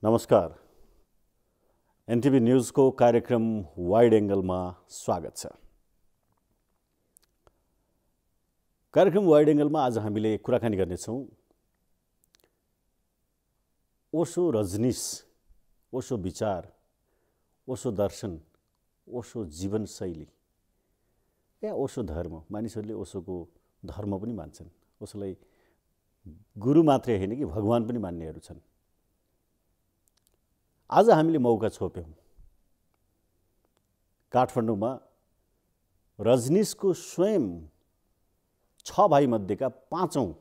नमस्कार। एनटिभी न्यूजको कार्यक्रम वाइड एंगलमा स्वागत छ। कार्यक्रम वाइड एंगलमा आज हामीले कुराकानी गर्नेछौँ ओशो रजनीश, ओशो विचार, ओशो दर्शन, ओशो जीवनशैली या ओशो धर्म। मानिसहरूले ओशोको धर्म पनि मान्छन्। ओशोलाई गुरु मात्रै होइन कि भगवान पनि मान्नेहरू छन्। आज हामीले मौका छोप्यौं काठमाडौँमा रजनीशको स्वयं 6 भाइ मध्येका 5औं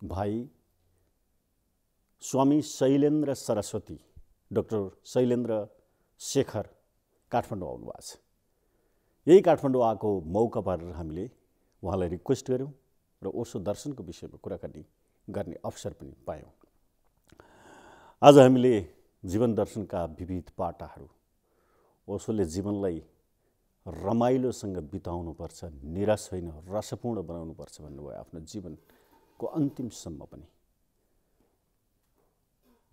भाइ स्वामी शैलेन्द्र सरस्वती, डाक्टर शैलेन्द्र शेखर काठमाडौँ आउनु भएको छ। यही काठमाडौँ आएको मौका पारेर हामीले उहाँलाई रिक्वेस्ट गर्यौं र ओशो दर्शनको विषयमा कुराकानी गर्ने अवसर पनि पायौं। आज हामीले जीवन दर्शनका विविध पाटाहरू, ओशोले जीवनलाई रमाइलोसँग बिताउनुपर्छ, निराश होइन रसपूर्ण बनाउनुपर्छ भन्नुभयो आफ्नो जीवनको अन्तिमसम्म पनि।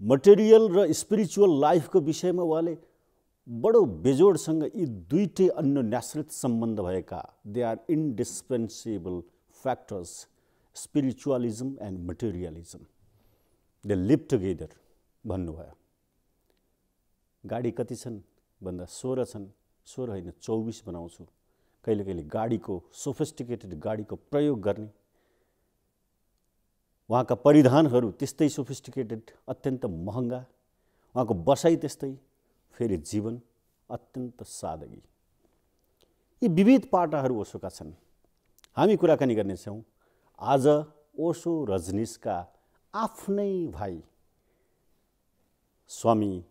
मटेरियल र स्पिरिचुअल लाइफको विषयमा उहाँले बडो बेजोडसँग यी दुईटै अन्योन्याश्रित सम्बन्ध भएका they are indispensable factors, spiritualism and materialism, they live together भन्नुभयो। गाडी कति छन् भन्दा 16 छन्, 16 होइन 24 बनाउँछु। कहिले कहिले गाडीको सोफिस्टिकेटेड गाडीको प्रयोग गर्ने, उहाँका परिधानहरू त्यस्तै सोफिस्टिकेटेड, अत्यन्त महँगा, उहाँको बसाइ त्यस्तै, फेरि जीवन अत्यन्त सादगी। यी विविध पाटाहरू ओशोका छन्। हामी कुराकानी गर्नेछौँ आज ओशो रजनीशका आफ्नै भाइ स्वामी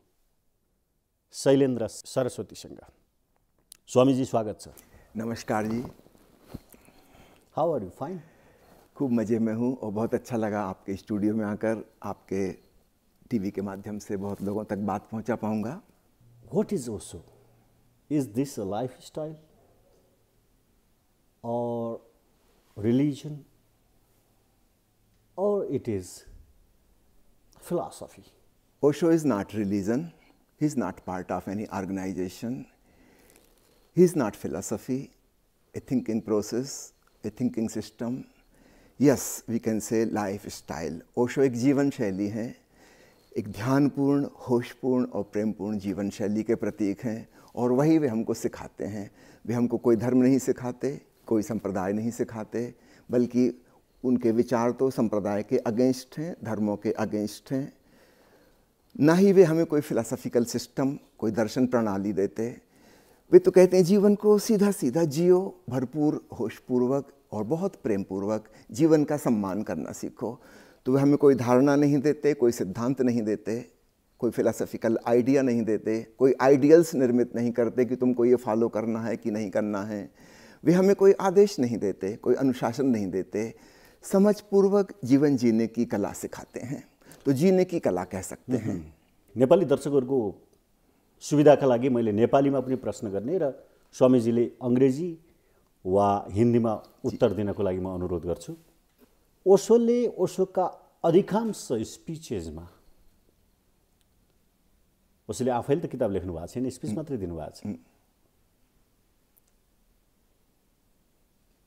शैलेन्द्र सरस्वतीसँग। स्वामीजी स्वागत छ। नमस्कार जी। How are you? फाइन। खूब मज़े में हूँ और बहुत अच्छा लगा आपके स्टूडियो में आकर आपके टीवी के माध्यम से बहुत लोगों तक बात पहुँचा पाऊँगा। What is Osho? Is this a life style और रिलीजन और it is philosophy? Osho is not religion. He is not part of any organization. He is not philosophy, a thinking process, a thinking system. Yes, we can say lifestyle. Osho एक जीवन शैली है, एक ध्यानपूर्ण, होशपूर्ण और प्रेमपूर्ण जीवन शैली के प्रतीक हैं और वही वे हमको सिखाते हैं। वे हमको कोई धर्म नहीं सिखाते, कोई संप्रदाय नहीं सिखाते, बल्कि उनके विचार तो संप्रदाय के अगेंस्ट हैं, धर्मों के अगेंस्ट हैं। ना ही वे हमें कोई फिलॉसफिकल सिस्टम, कोई दर्शन प्रणाली देते। वे तो कहते हैं जीवन को सीधा सीधा जियो, भरपूर होशपूर्वक और बहुत प्रेमपूर्वक जीवन का सम्मान करना सीखो। तो वे हमें कोई धारणा नहीं देते, कोई सिद्धांत नहीं देते, कोई फिलॉसफिकल आइडिया नहीं देते, कोई आइडियल्स निर्मित नहीं करते कि तुमको ये फॉलो करना है कि नहीं करना है। वे हमें कोई आदेश नहीं देते, कोई अनुशासन नहीं देते, समझपूर्वक जीवन जीने की कला सिखाते हैं। तो जीने की कला कह सकते हैं। नेपाली दर्शकहरूको सुविधाका लागि मैले नेपालीमा पनि प्रश्न गर्ने र स्वामीजीले अंग्रेजी वा हिन्दीमा उत्तर दिनको लागि म अनुरोध गर्छु। ओशोले ओशोका अधिकांश स्पिचेसमा, ओशोले आफैले त किताब लेख्नु भएको छैन, स्पिच मात्रै दिनुभएको छ।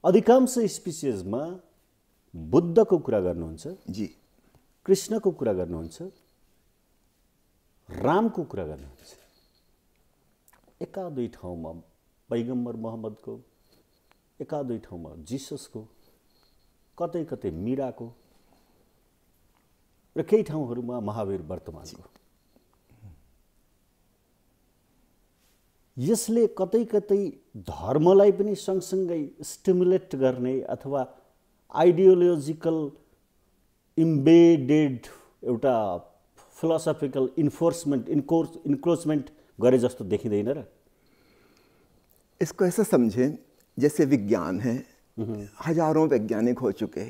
अधिकांश स्पिचेसमा बुद्धको कुरा गर्नुहुन्छ जी, कृष्णको कुरा गर्नुहुन्छ, रामको कुरा गर्नुहुन्छ, एका दुई ठाउँमा पैगम्बर मोहम्मदको, एका दुई ठाउँमा जिससको, कतै कतै मीराको र केही ठाउँहरूमा महावीर वर्तमानको। यसले कतै कतै धर्मलाई पनि सँगसँगै स्टिमुलेट गर्ने अथवा आइडियोलोजिकल इम्बेडेड एउटा फिलोसफिकल इन्क्रोचमेंट गरे जस्तो देखिँदैन र? इसको ऐसा समझें जैसे विज्ञान है, हजारों वैज्ञानिक हो चुके,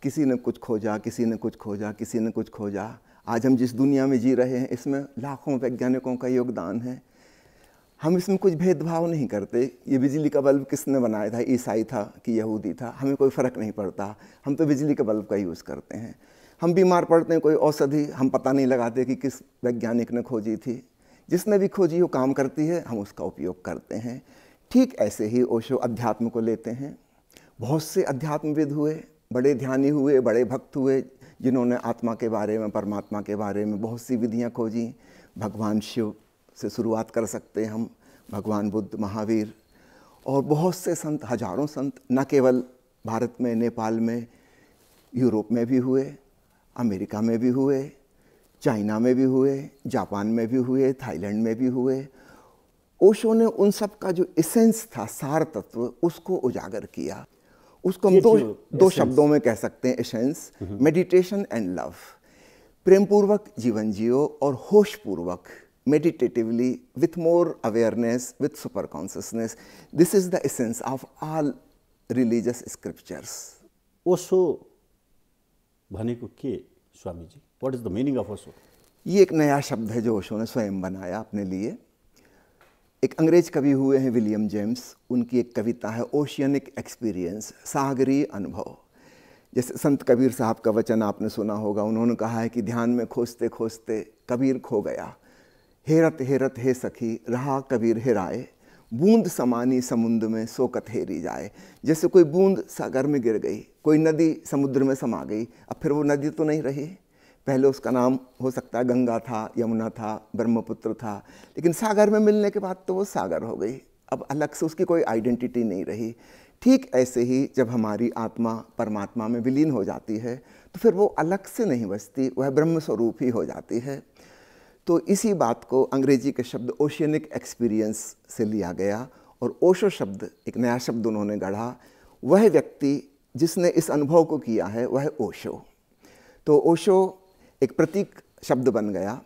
किसी ने कुछ खोजा, किसी ने कुछ खोजा, किसी ने कुछ खोजा। आज हम जिस दुनिया में जी रहे हैं इसमें लाखों वैज्ञानिकों का योगदान है। हम इसमें कुछ भेदभाव नहीं करते। ये बिजली का बल्ब किसने बनाया था, ईसाई था कि यहूदी था, हमें कोई फ़र्क नहीं पड़ता। हम तो बिजली के बल्ब का यूज़ करते हैं। हम बीमार पड़ते हैं, कोई औषधि हम पता नहीं लगाते कि किस वैज्ञानिक ने खोजी थी। जिसने भी खोजी वो काम करती है, हम उसका उपयोग करते हैं। ठीक ऐसे ही ओशो अध्यात्म को लेते हैं। बहुत से अध्यात्मविद हुए, बड़े ध्यानी हुए, बड़े भक्त हुए, जिन्होंने आत्मा के बारे में, परमात्मा के बारे में बहुत सी विधियाँ खोजी। भगवान शिव से शुरुआत कर सकते हैं हम, भगवान बुद्ध, महावीर, और बहुत से संत, हजारों संत, न केवल भारत में, नेपाल में, यूरोप में भी हुए, अमेरिका में भी हुए, चाइना में भी हुए, जापान में भी हुए, थाईलैंड में भी हुए। ओशो ने उन सब का जो एसेंस था, सार तत्व, उसको उजागर किया। उसको हम दो शब्दों में कह सकते हैं, एसेंस, मेडिटेशन एंड लव। प्रेम पूर्वक जीवन जियो और होश पूर्वक, meditatively, with more awareness, with super consciousness. This is the essence of all religious scriptures. Osho भनेको के स्वामीजी? What is the meaning of Osho? ये एक नया शब्द है जो ओशो ने स्वयं बनाया अपने लिए। एक अंग्रेज कवि हुए हैं विलियम जेम्स, उनकी एक कविता है ओशियनिक एक्सपीरियंस, सागरीय अनुभव। जैसे संत कबीर साहब का वचन आपने सुना होगा, उन्होंने कहा है कि ध्यान में खोजते खोजते कबीर खो गया, हेरत हेरत हे सखी रहा कबीर हेराए, बूंद समानी समुद्र में सोकत हेरी जाए। जैसे कोई बूंद सागर में गिर गई, कोई नदी समुद्र में समा गई, अब फिर वो नदी तो नहीं रही। पहले उसका नाम हो सकता है गंगा था, यमुना था, ब्रह्मपुत्र था, लेकिन सागर में मिलने के बाद तो वो सागर हो गई, अब अलग से उसकी कोई आइडेंटिटी नहीं रही। ठीक ऐसे ही जब हमारी आत्मा परमात्मा में विलीन हो जाती है तो फिर वो अलग से नहीं बचती, वह ब्रह्म स्वरूप ही हो जाती है। तो इसी बात को अंग्रेजी के शब्द ओशियनिक एक्सपीरियंस से लिया गया और ओशो शब्द, एक नया शब्द उन्होंने गढ़ा। वह व्यक्ति जिसने इस अनुभव को किया है वह ओशो। तो ओशो एक प्रतीक शब्द बन गया,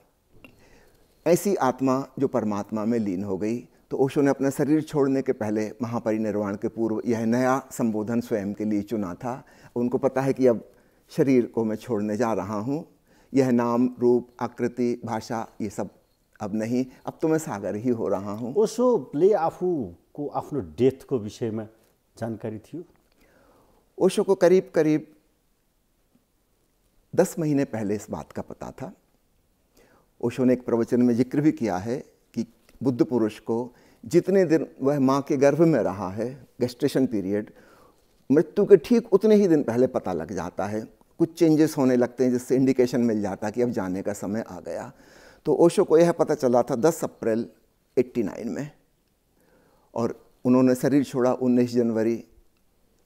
ऐसी आत्मा जो परमात्मा में लीन हो गई। तो ओशो ने अपना शरीर छोड़ने के पहले, महापरिनिर्वाण के पूर्व, यह नया संबोधन स्वयं के लिए चुना था। उनको पता है कि अब शरीर को मैं छोड़ने जा रहा हूँ, यह नाम, रूप, आकृति, भाषा, ये सब अब नहीं, अब तो मैं सागर ही हो रहा हूँ। ओशोले आफूको आफ्नो डेथको विषयमा जानकारी थियो? ओशो को करीब करीब 10 महीने पहले इस बात का पता था। ओशो ने एक प्रवचन में जिक्र भी किया है कि बुद्ध पुरुष को जितने दिन वह माँ के गर्भ में रहा है, गेस्टेशन पीरियड, मृत्यु के ठीक उतने ही दिन पहले पता लग जाता है। कुछ चेंजेस होने लगते हैं जिससे इंडिकेशन मिल जाता है कि अब जाने का समय आ गया। तो ओशो को यह पता चला था 10 अप्रैल 89 में, और उन्होंने शरीर छोड़ा 19 जनवरी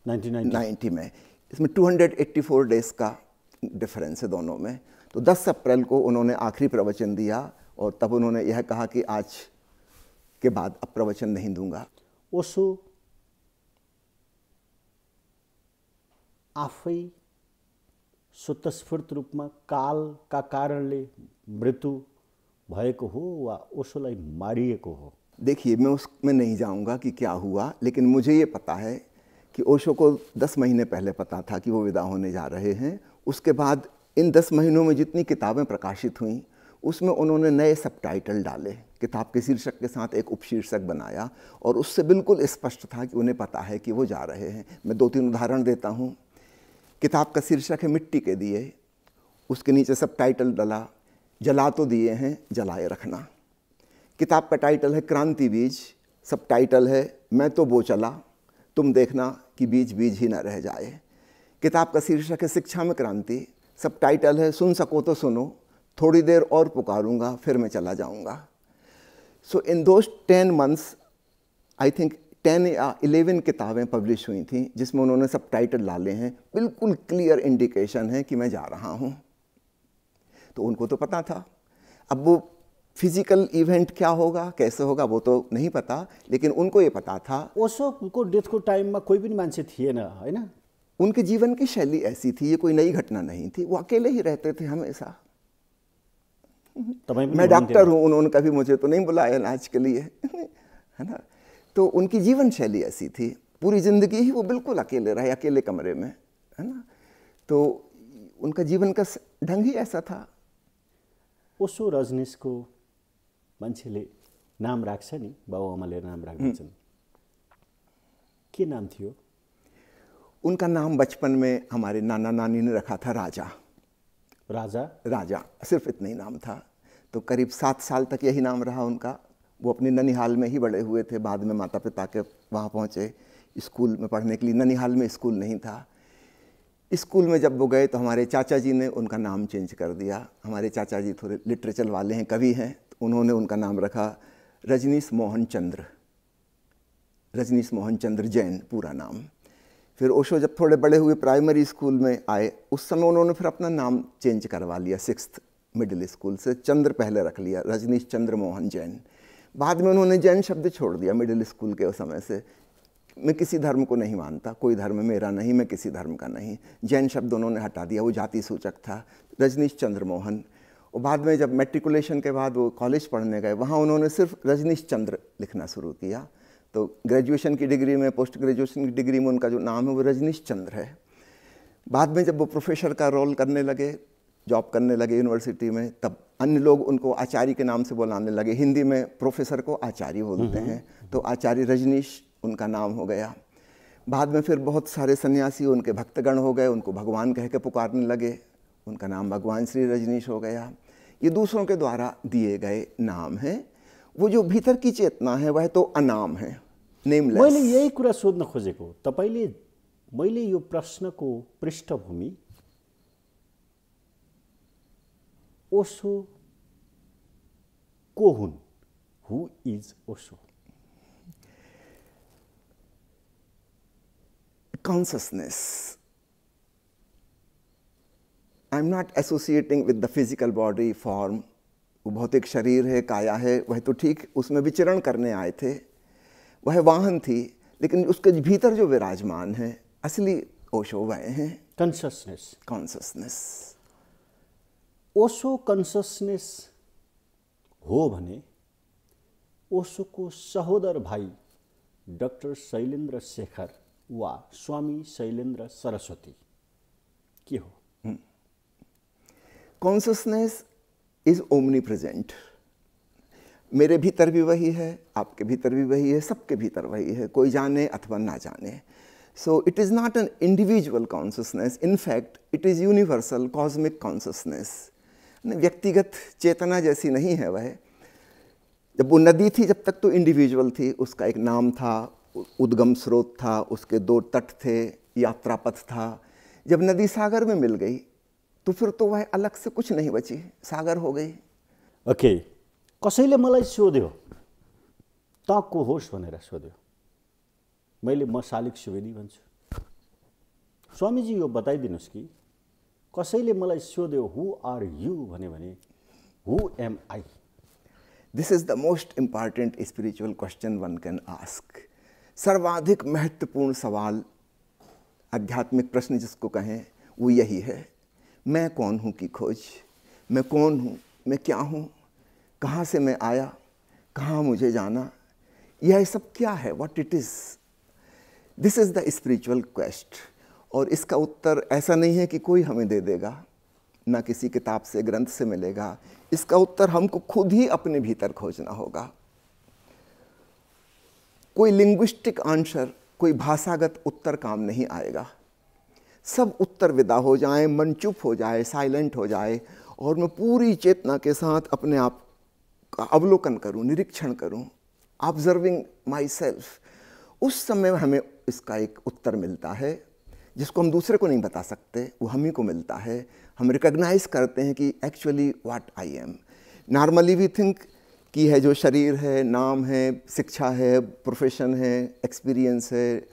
1990 में। इसमें 284 डेज का डिफरेंस है दोनों में। तो 10 अप्रैल को उन्होंने आखिरी प्रवचन दिया और तब उन्होंने यह कहा कि आज के बाद अब प्रवचन नहीं दूंगा। ओशो आफै स्वतस्फूर्त रूपमा कालका कारणले मृत्यु भएको हो वा ओशोलाई मारिएको हो? देखिए, मैं उसमें नहीं जाऊंगा कि क्या हुआ, लेकिन मुझे ये पता है कि ओशो को 10 महीने पहले पता था कि वो विदा होने जा रहे हैं। उसके बाद इन 10 महीनों में जितनी किताबें प्रकाशित हुईं उसमें उन्होंने नए सबटाइटल डाले, किताब के शीर्षक के साथ एक उपशीर्षक बनाया, और उससे बिल्कुल स्पष्ट था कि उन्हें पता है कि वो जा रहे हैं। मैं 2-3 उदाहरण देता हूँ। किताब का शीर्षक है मिट्टी के दिए, उसके नीचे सबटाइटल डला जला तो दिए हैं जलाए रखना। किताब का टाइटल है क्रांति बीज, सबटाइटल है मैं तो बो चला तुम देखना कि बीज बीज ही न रह जाए। किताब का शीर्षक है शिक्षा में क्रांति, सबटाइटल है सुन सको तो सुनो, थोड़ी देर और पुकारूंगा फिर मैं चला जाऊंगा। So in those 10 months I think 10 या 11 किताबें पब्लिश हुई थी जिसमें उन्होंने सबटाइटल डाले हैं। बिल्कुल क्लियर इंडिकेशन है कि मैं जा रहा हूँ। तो उनको तो पता था। अब वो फिजिकल इवेंट क्या होगा, कैसे होगा, वो तो नहीं पता, लेकिन उनको ये पता था। ओशोको डेथको टाइममा कोई पनि मान्छे थिएन हैन? उनके जीवन की शैली ऐसी थी, ये कोई नई घटना नहीं थी। वो अकेले ही रहते थे हमेशा। मैं डॉक्टर हूँ, उन्होंने कभी मुझे तो नहीं बुलाया इलाज के लिए, है ना। तो उनकी जीवन शैली ऐसी थी, पूरी जिंदगी ही वो बिल्कुल अकेले रहे, अकेले कमरे में, है ना। तो उनका जीवन का ढंग ही ऐसा था। ओशो रजनीशको मान्छेले नाम राख्छ नि, बाबुआमाले नाम राख्छन्, के नाम थियो? उनका नाम बचपन में हमारे नाना नानी ने रखा था राजा। राजा, सिर्फ इतना ही नाम था। तो करीब 7 साल तक यही नाम रहा उनका। वो अपने ननिहाल में ही बड़े हुए थे, बाद में माता पिता के वहाँ पहुँचे स्कूल में पढ़ने के लिए। ननिहाल में स्कूल नहीं था। स्कूल में जब वो गए तो हमारे चाचा जी ने उनका नाम चेंज कर दिया। हमारे चाचा जी थोड़े लिटरेचर वाले हैं, कवि हैं, तो उन्होंने उनका नाम रखा रजनीश मोहन चंद्र, रजनीश मोहन चंद्र जैन पूरा नाम। फिर ओशो जब थोड़े बड़े हुए, प्राइमरी स्कूल में आए, उस समय उन्होंने फिर अपना नाम चेंज करवा लिया। 6th मिडिल स्कूल से चंद्र पहले रख लिया, रजनीश चंद्र मोहन जैन। बाद में उन्होंने जैन शब्द छोड़ दिया मिडिल स्कूल के उस समय से। मैं किसी धर्म को नहीं मानता, कोई धर्म मेरा नहीं, मैं किसी धर्म का नहीं। जैन शब्द उन्होंने हटा दिया, वो जाति सूचक था, रजनीश चंद्र मोहन। और बाद में जब मैट्रिकुलेशन के बाद वो कॉलेज पढ़ने गए, वहाँ उन्होंने सिर्फ रजनीश चंद्र लिखना शुरू किया। तो ग्रेजुएशन की डिग्री में, पोस्ट ग्रेजुएशन की डिग्री में उनका जो नाम है वो रजनीश चंद्र है। बाद में जब वो प्रोफेसर का रोल करने लगे, जॉब करने लगे यूनिवर्सिटी में, तब अन्य लोग उनको आचार्य के नाम से बुलाने लगे। हिंदी में प्रोफेसर को आचार्य बोलते हैं, तो आचार्य रजनीश उनका नाम हो गया। बाद में फिर बहुत सारे सन्यासी उनके भक्तगण हो गए, उनको भगवान कह के पुकारने लगे, उनका नाम भगवान श्री रजनीश हो गया। ये दूसरों के द्वारा दिए गए नाम हैं। वो जो भीतर की चेतना है वह तो अनाम है, नेमलेस। मैले यही कुरा सोध्न खोजेको, तपाईले मैले यो प्रश्नको पृष्ठभूमि ओशो को हुन्, who is Osho? Consciousness. I'm not associating with the physical body form. वो भौतिक शरीर है, काया है, वह तो ठीक, उसमें विचरण करने आए थे, वह वाहन थी, लेकिन उसके भीतर जो विराजमान है असली ओशो वह हैं कॉन्शसनेस। कॉन्शसनेस। ओशो कन्सियसनेस हो भने ओशोको सहोदर भाइ डाक्टर शैलेन्द्र शेखर वा स्वामी शैलेन्द्र सरस्वती के हो? Consciousness is omni present. मेरे भीतर भी वही है, आपके भीतर भी वही है, सबके भीतर वही है, कोई जाने अथवा ना जाने। So it is not an individual consciousness, in fact it is universal cosmic consciousness. व्यक्तिगत चेतना जैसी नहीं है वह। जब वो नदी थी, जब तक तो इंडिविजुअल थी, उसका एक नाम था, उद्गम स्रोत था, उसके 2 तट थे, यात्रा पथ था। जब नदी सागर में मिल गई तो फिर तो वह अलग से कुछ नहीं बची, सागर हो गई। ओके, कसैले मलाई सोध्यो त को होस् भनेर सोध्यो, मैले म शालिक सुवेदी भन्छु। स्वामीजी यो बताइदिनुहोस् कि कसैले मलाई सोध्यो हु आर यू भने who am I? This is the most important spiritual question one can ask. सर्वाधिक महत्वपूर्ण सवाल, आध्यात्मिक प्रश्न जिसको कहें, वो यही है, मैं कौन हूँ की खोज। मैं कौन हूँ, मैं क्या हूँ, कहाँ से मैं आया, कहाँ मुझे जाना, यह सब क्या है, what it is. This is the spiritual quest. और इसका उत्तर ऐसा नहीं है कि कोई हमें दे देगा, ना किसी किताब से, ग्रंथ से मिलेगा। इसका उत्तर हमको खुद ही अपने भीतर खोजना होगा। कोई लिंग्विस्टिक आंसर, कोई भाषागत उत्तर काम नहीं आएगा। सब उत्तर विदा हो जाए, मन चुप हो जाए, साइलेंट हो जाए, और मैं पूरी चेतना के साथ अपने आप का अवलोकन करूं, निरीक्षण करूं, ऑब्जर्विंग माई सेल्फ, उस समय हमें इसका एक उत्तर मिलता है जिसको हम दूसरे को नहीं बता सकते, वो हम ही को मिलता है। हम रिकॉग्नाइज करते हैं कि actually what I am. Normally we think कि है जो शरीर है, नाम है, शिक्षा है, प्रोफेशन है, एक्सपीरियंस है,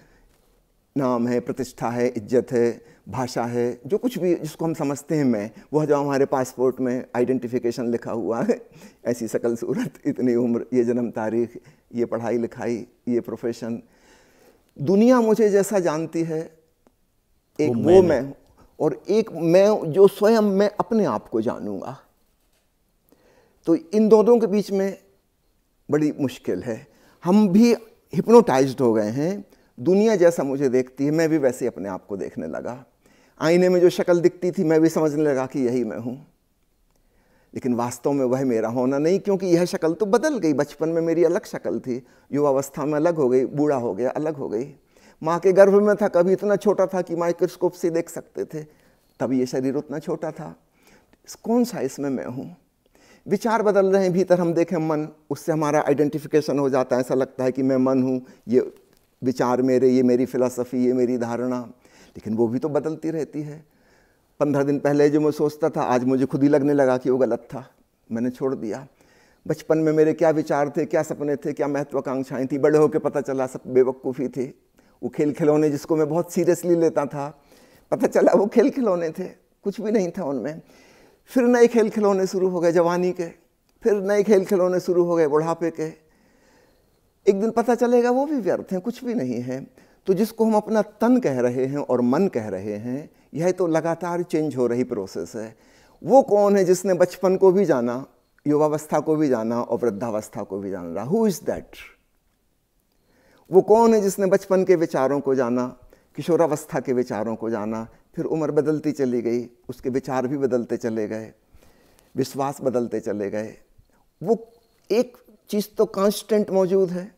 नाम है, प्रतिष्ठा है, इज्जत है, भाषा है, जो कुछ भी जिसको हम समझते हैं मैं, वह जो हमारे पासपोर्ट में आइडेंटिफिकेशन लिखा हुआ है, ऐसी शकल सूरत, इतनी उम्र, ये जन्म तारीख, ये पढ़ाई लिखाई, ये प्रोफेशन, दुनिया मुझे जैसा जानती है, एक वो मैं, और एक मैं जो स्वयं मैं अपने आप को जानूंगा। तो इन दोनों के बीच में बड़ी मुश्किल है। हम भी हिप्नोटाइज्ड हो गए हैं। दुनिया जैसा मुझे देखती है, मैं भी वैसे अपने आप को देखने लगा। आईने में जो शक्ल दिखती थी, मैं भी समझने लगा कि यही मैं हूँ, लेकिन वास्तव में वह मेरा होना नहीं, क्योंकि यह शक्ल तो बदल गई। बचपन में मेरी अलग शक्ल थी, युवावस्था में अलग हो गई, बूढ़ा हो गया अलग हो गई। माँ के गर्भ में था, कभी इतना छोटा था कि माइक्रोस्कोप से देख सकते थे, तब ये शरीर उतना छोटा था। कौन सा इसमें मैं हूँ। विचार बदल रहे हैं, भीतर हम देखें मन, उससे हमारा आइडेंटिफिकेशन हो जाता है, ऐसा लगता है कि मैं मन हूँ, ये विचार मेरे, ये मेरी फिलॉसफी, ये मेरी धारणा। लेकिन वो भी तो बदलती रहती है। 15 दिन पहले जो मैं सोचता था, आज मुझे खुद ही लगने लगा कि वो गलत था, मैंने छोड़ दिया। बचपन में मेरे क्या विचार थे, क्या सपने थे, क्या महत्वाकांक्षाएं थी, बड़े होकर पता चला सब बेवकूफ़ी थी। वो खेल खिलौने जिसको मैं बहुत सीरियसली लेता था, पता चला वो खेल खिलौने थे, कुछ भी नहीं था उनमें। फिर नए खेल खिलौने शुरू हो गए जवानी के, फिर नए खेल खिलौने शुरू हो गए बुढ़ापे के। एक दिन पता चलेगा वो भी व्यर्थ हैं, कुछ भी नहीं है। तो जिसको हम अपना तन कह रहे हैं और मन कह रहे हैं, यह तो लगातार चेंज हो रही प्रोसेस है। वो कौन है जिसने बचपन को भी जाना, युवावस्था को भी जाना और वृद्धावस्था को भी जान रहा? Who is that? वो कौन है जिसने बचपन के विचारों को जाना, किशोरावस्था के विचारों को जाना, फिर उम्र बदलती चली गई, उसके विचार भी बदलते चले गए, विश्वास बदलते चले गए। वो एक चीज तो कांस्टेंट मौजूद है,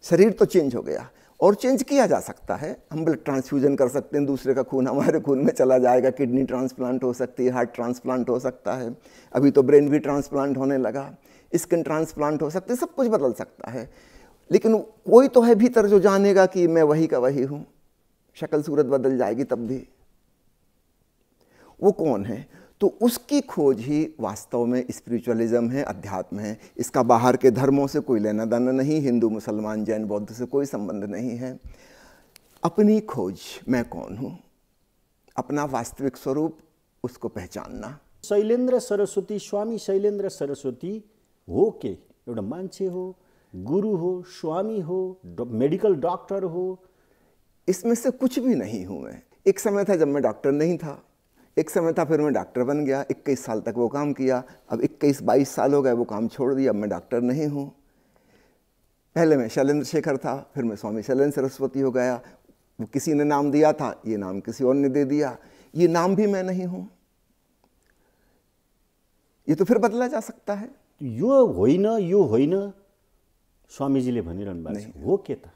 शरीर तो चेंज हो गया और चेंज किया जा सकता है। हम ब्लड ट्रांसफ्यूजन कर सकते हैं, दूसरे का खून हमारे खून में चला जाएगा, किडनी ट्रांसप्लांट हो सकती है, हार्ट ट्रांसप्लांट हो सकता है, अभी तो ब्रेन भी ट्रांसप्लांट होने लगा, स्किन ट्रांसप्लांट हो सकती है, सब कुछ बदल सकता है। लेकिन कोई तो है भीतर जो जानेगा कि मैं वही का वही हूँ। शक्ल सूरत बदल जाएगी तब भी। वो कौन है? तो उसकी खोज ही वास्तव में स्पिरिचुअलिज्म है, अध्यात्म है। इसका बाहर के धर्मों से कोई लेना देना नहीं, हिंदू मुसलमान जैन बौद्ध से कोई संबंध नहीं है। अपनी खोज, मैं कौन हूँ, अपना वास्तविक स्वरूप, उसको पहचानना। शैलेन्द्र सरस्वती, स्वामी शैलेन्द्र सरस्वती हो के एउटा मान्छे हो, गुरु हो, स्वामी हो, मेडिकल डॉक्टर हो? इसमें से कुछ भी नहीं हूँ मैं। एक समय था जब मैं डॉक्टर नहीं था, एक समय था फिर मैं डॉक्टर बन गया, 21 साल तक वो काम किया, अब 21-22 साल हो गए वो काम छोड़ दिया, अब मैं डॉक्टर नहीं हूँ। पहले मैं शैलेंद्र शेखर था, फिर मैं स्वामी शैलेंद्र सरस्वती हो गया। वो किसी ने नाम दिया था, ये नाम किसी और ने दे दिया, ये नाम भी मैं नहीं हूँ। ये तो फिर बदला जा सकता है। यो होइन स्वामीजीले भनिरहनु भएको छ, हो के त?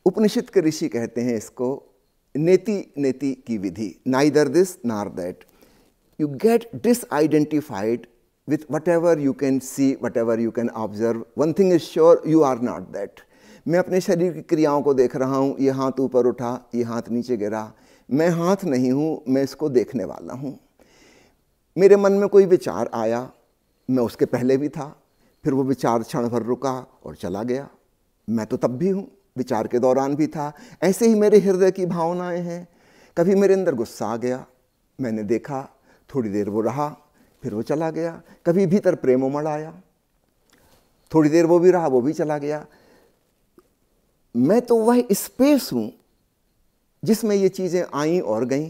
उपनिषद के ऋषि कहते हैं इसको नेति नेति की विधि, neither this nor that. You get disidentified with whatever you can see, whatever you can observe. One thing is sure, you are not that. मैं अपने शरीर की क्रियाओं को देख रहा हूँ, ये हाथ ऊपर उठा, ये हाथ नीचे गिरा, मैं हाथ नहीं हूँ, मैं इसको देखने वाला हूँ। मेरे मन में कोई विचार आया, मैं उसके पहले भी था, फिर वो विचार क्षण भर रुका और चला गया, मैं तो तब भी हूँ, विचार के दौरान भी था। ऐसे ही मेरे हृदय की भावनाएं हैं। कभी मेरे अंदर गुस्सा आ गया, मैंने देखा, थोड़ी देर वो रहा, फिर वो चला गया। कभी भीतर प्रेम उमड़ आया, थोड़ी देर वो भी रहा, वो भी चला गया। मैं तो वह स्पेस हूं जिसमें ये चीजें आईं और गईं,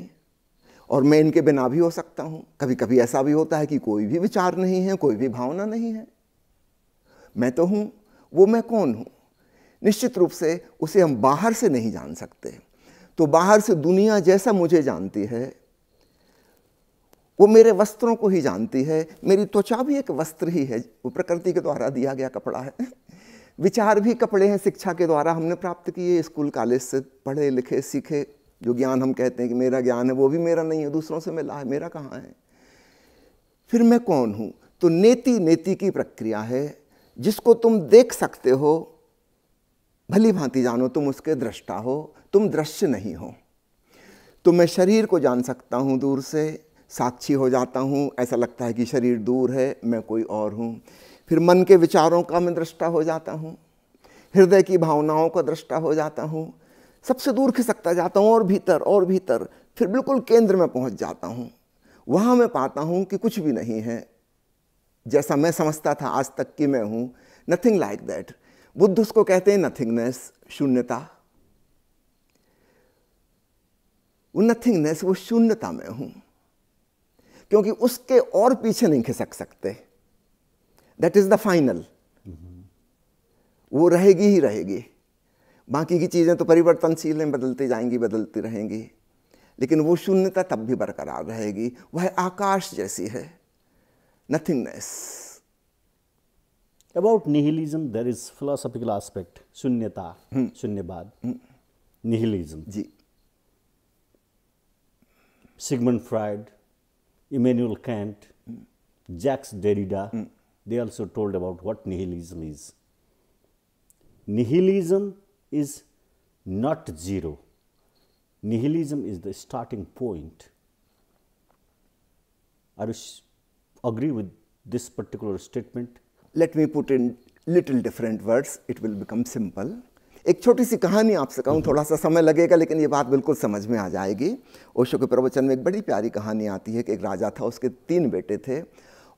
और मैं इनके बिना भी हो सकता हूं। कभी कभी ऐसा भी होता है कि कोई भी विचार नहीं है, कोई भी भावना नहीं है, मैं तो हूं। वो मैं कौन हूं? निश्चित रूप से उसे हम बाहर से नहीं जान सकते। तो बाहर से दुनिया जैसा मुझे जानती है, वो मेरे वस्त्रों को ही जानती है। मेरी त्वचा भी एक वस्त्र ही है, वो प्रकृति के द्वारा दिया गया कपड़ा है। विचार भी कपड़े हैं, शिक्षा के द्वारा हमने प्राप्त किए, स्कूल कॉलेज से पढ़े लिखे सीखे। जो ज्ञान हम कहते हैं कि मेरा ज्ञान है, वो भी मेरा नहीं है, दूसरों से मिला है, मेरा कहाँ है? फिर मैं कौन हूँ? तो नेति नेति की प्रक्रिया है, जिसको तुम देख सकते हो, भली भांति जानो, तुम उसके दृष्टा हो, तुम दृश्य नहीं हो। तो मैं शरीर को जान सकता हूँ दूर से, साक्षी हो जाता हूँ, ऐसा लगता है कि शरीर दूर है, मैं कोई और हूँ। फिर मन के विचारों का मैं दृष्टा हो जाता हूँ, हृदय की भावनाओं का दृष्टा हो जाता हूँ, सबसे दूर खिसकता जाता हूँ और भीतर और भीतर, फिर बिल्कुल केंद्र में पहुँच जाता हूँ। वहाँ मैं पाता हूँ कि कुछ भी नहीं है जैसा मैं समझता था आज तक कि मैं हूँ। Nothing like that. बुद्ध उसको कहते हैं नथिंगनेस, शून्यता। वो नथिंगनेस, वो शून्यता में हूँ, क्योंकि उसके और पीछे नहीं खिसक सकते। That is the final. वो रहेगी ही रहेगी। बाकी की चीजें तो परिवर्तनशील हैं, बदलती जाएंगी, बदलती रहेंगी, लेकिन वो शून्यता तब भी बरकरार रहेगी। वह आकाश जैसी है, nothingness. About nihilism there is philosophical aspect, शून्यता, शून्यवाद, निहिलिज्म। जी। Sigmund Freud, Immanuel Kant, Jacques Derrida, they also told about what nihilism is. Nihilism is not zero. Nihilism is the starting point. Are you agree with this particular statement? Let me put in little different words, it will become simple. एक छोटी सी कहानी आपसे कहूँ, थोड़ा सा समय लगेगा लेकिन ये बात बिल्कुल समझ में आ जाएगी। ओशो के प्रवचन में एक बड़ी प्यारी कहानी आती है कि एक राजा था, उसके 3 बेटे थे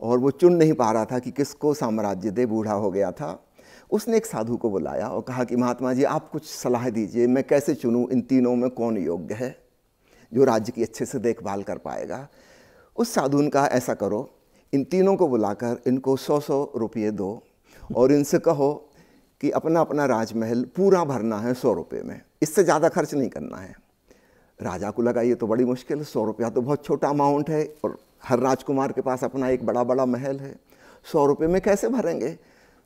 और वो चुन नहीं पा रहा था कि किसको साम्राज्य दे, बूढ़ा हो गया था। उसने एक साधु को बुलाया और कहा कि महात्मा जी आप कुछ सलाह दीजिए, मैं कैसे चुनूँ, इन तीनों में कौन योग्य है जो राज्य की अच्छे से देखभाल कर पाएगा। उस साधु ने कहा ऐसा करो, इन तीनों को बुलाकर इनको 100-100 रुपये दो और इनसे कहो कि अपना अपना राजमहल पूरा भरना है 100 रुपये में, इससे ज़्यादा खर्च नहीं करना है। राजा को लगा ये तो बड़ी मुश्किल है, 100 रुपया तो बहुत छोटा अमाउंट है और हर राजकुमार के पास अपना एक बड़ा बड़ा महल है, 100 रुपये में कैसे भरेंगे।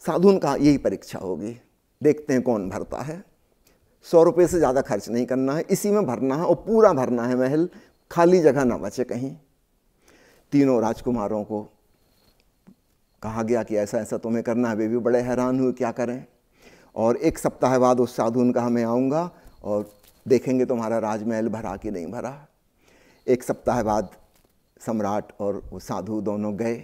साधु ने कहा यही परीक्षा होगी, देखते हैं कौन भरता है। 100 रुपये से ज़्यादा खर्च नहीं करना है, इसी में भरना है और पूरा भरना है महल, खाली जगह ना बचे कहीं। तीनों राजकुमारों को कहा गया कि ऐसा ऐसा तुम्हें करना है। वे भी बड़े हैरान हुए क्या करें। और 1 सप्ताह बाद उस साधु ने कहा मैं आऊँगा और देखेंगे तुम्हारा राजमहल भरा कि नहीं भरा। 1 सप्ताह बाद सम्राट और वो साधु दोनों गए,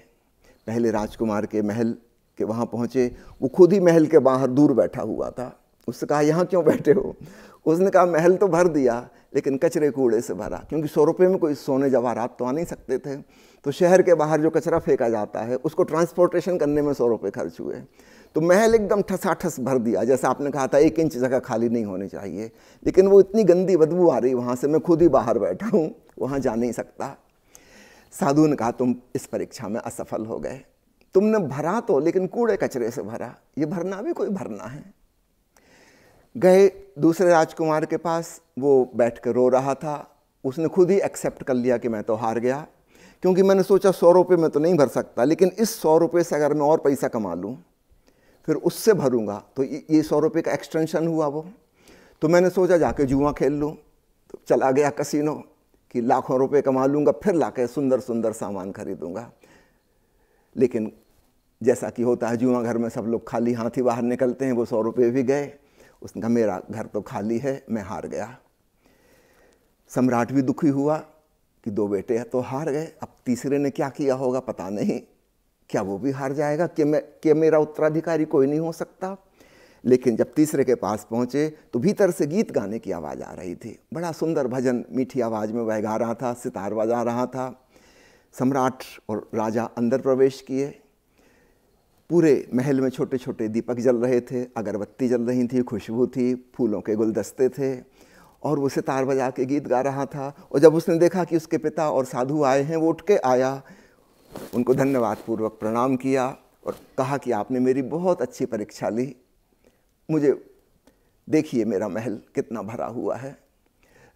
पहले राजकुमार के महल के वहाँ पहुँचे। वो खुद ही महल के बाहर दूर बैठा हुआ था। उससे कहा यहाँ क्यों बैठे हो। उसने कहा महल तो भर दिया लेकिन कचरे कूड़े से भरा, क्योंकि 100 रुपये में कोई सोने जवाहरात तो आ नहीं सकते थे। तो शहर के बाहर जो कचरा फेंका जाता है उसको ट्रांसपोर्टेशन करने में 100 रुपये खर्च हुए। तो महल एकदम ठसाठस भर दिया, जैसा आपने कहा था 1 इंच जगह खाली नहीं होनी चाहिए। लेकिन वो इतनी गंदी बदबू आ रही वहाँ से, मैं खुद ही बाहर बैठा हूँ, वहाँ जा नहीं सकता। साधु ने कहा तुम इस परीक्षा में असफल हो गए, तुमने भरा तो लेकिन कूड़े कचरे से भरा, ये भरना भी कोई भरना है। गए दूसरे राजकुमार के पास, वो बैठ कर रो रहा था। उसने खुद ही एक्सेप्ट कर लिया कि मैं तो हार गया, क्योंकि मैंने सोचा 100 रुपये में तो नहीं भर सकता, लेकिन इस 100 रुपये से अगर मैं और पैसा कमा लूँ फिर उससे भरूंगा तो ये 100 रुपये का एक्सटेंशन हुआ वो। तो मैंने सोचा जाके जुआ खेल लूँ। तो चला गया कसिनो कि लाखों रुपए कमा लूँगा, फिर लाके सुंदर सुंदर सामान खरीदूँगा। लेकिन जैसा कि होता है जुआ घर में सब लोग खाली हाथ ही बाहर निकलते हैं, वो 100 रुपये भी गए। उसने कहा मेरा घर तो खाली है, मैं हार गया। सम्राट भी दुखी हुआ कि 2 बेटे तो हार गए, अब तीसरे ने क्या किया होगा पता नहीं, क्या वो भी हार जाएगा कि मेरा उत्तराधिकारी कोई नहीं हो सकता। लेकिन जब तीसरे के पास पहुँचे तो भीतर से गीत गाने की आवाज़ आ रही थी। बड़ा सुंदर भजन मीठी आवाज़ में वह गा रहा था, सितार बजा रहा था। सम्राट और राजा अंदर प्रवेश किए। पूरे महल में छोटे छोटे दीपक जल रहे थे, अगरबत्ती जल रही थी, खुशबू थी, फूलों के गुलदस्ते थे और वो सितार बजा के गीत गा रहा था। और जब उसने देखा कि उसके पिता और साधु आए हैं, वो उठ के आया, उनको धन्यवाद पूर्वक प्रणाम किया और कहा कि आपने मेरी बहुत अच्छी परीक्षा ली, मुझे देखिए मेरा महल कितना भरा हुआ है।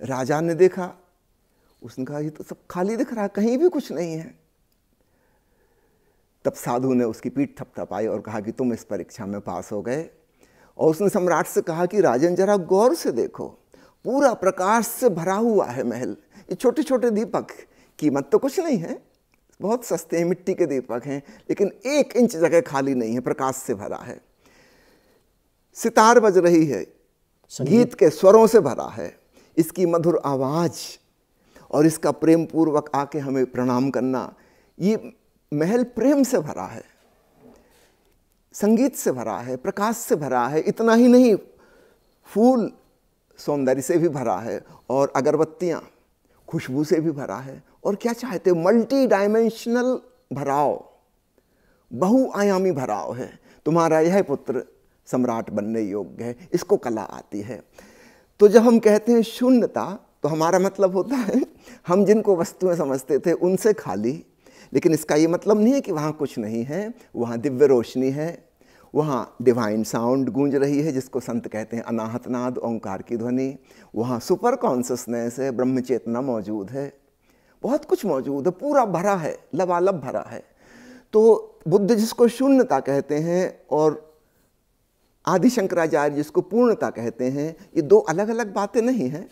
राजा ने देखा, उसने कहा ये तो सब खाली दिख रहा, कहीं भी कुछ नहीं है। तब साधु ने उसकी पीठ थपथपाई और कहा कि तुम इस परीक्षा में पास हो गए। और उसने सम्राट से कहा कि राजन जरा गौर से देखो, पूरा प्रकाश से भरा हुआ है महल। ये छोटे छोटे दीपक, कीमत तो कुछ नहीं है, बहुत सस्ते हैं, मिट्टी के दीपक हैं, लेकिन 1 इंच जगह खाली नहीं है, प्रकाश से भरा है। सितार बज रही है, गीत के स्वरों से भरा है, इसकी मधुर आवाज और इसका प्रेम पूर्वक आके हमें प्रणाम करना, ये महल प्रेम से भरा है, संगीत से भरा है, प्रकाश से भरा है। इतना ही नहीं, फूल सौंदर्य से भी भरा है और अगरबत्तियां खुशबू से भी भरा है। और क्या चाहते हो, मल्टी डायमेंशनल भराव, बहुआयामी भराव है। तुम्हारा यह पुत्र सम्राट बनने योग्य है, इसको कला आती है। तो जब हम कहते हैं शून्यता, तो हमारा मतलब होता है हम जिनको वस्तुएं समझते थे उनसे खाली। लेकिन इसका ये मतलब नहीं है कि वहाँ कुछ नहीं है, वहाँ दिव्य रोशनी है, वहाँ डिवाइन साउंड गूंज रही है, जिसको संत कहते हैं अनाहत नाद, ओंकार की ध्वनि। वहाँ सुपर कॉन्शसनेस है, ब्रह्म चेतना मौजूद है, बहुत कुछ मौजूद है, पूरा भरा है, लबालब भरा है। तो बुद्ध जिसको शून्यता कहते हैं और आदि शंकराचार्य जिसको पूर्णता कहते हैं, ये 2 अलग अलग बातें नहीं हैं।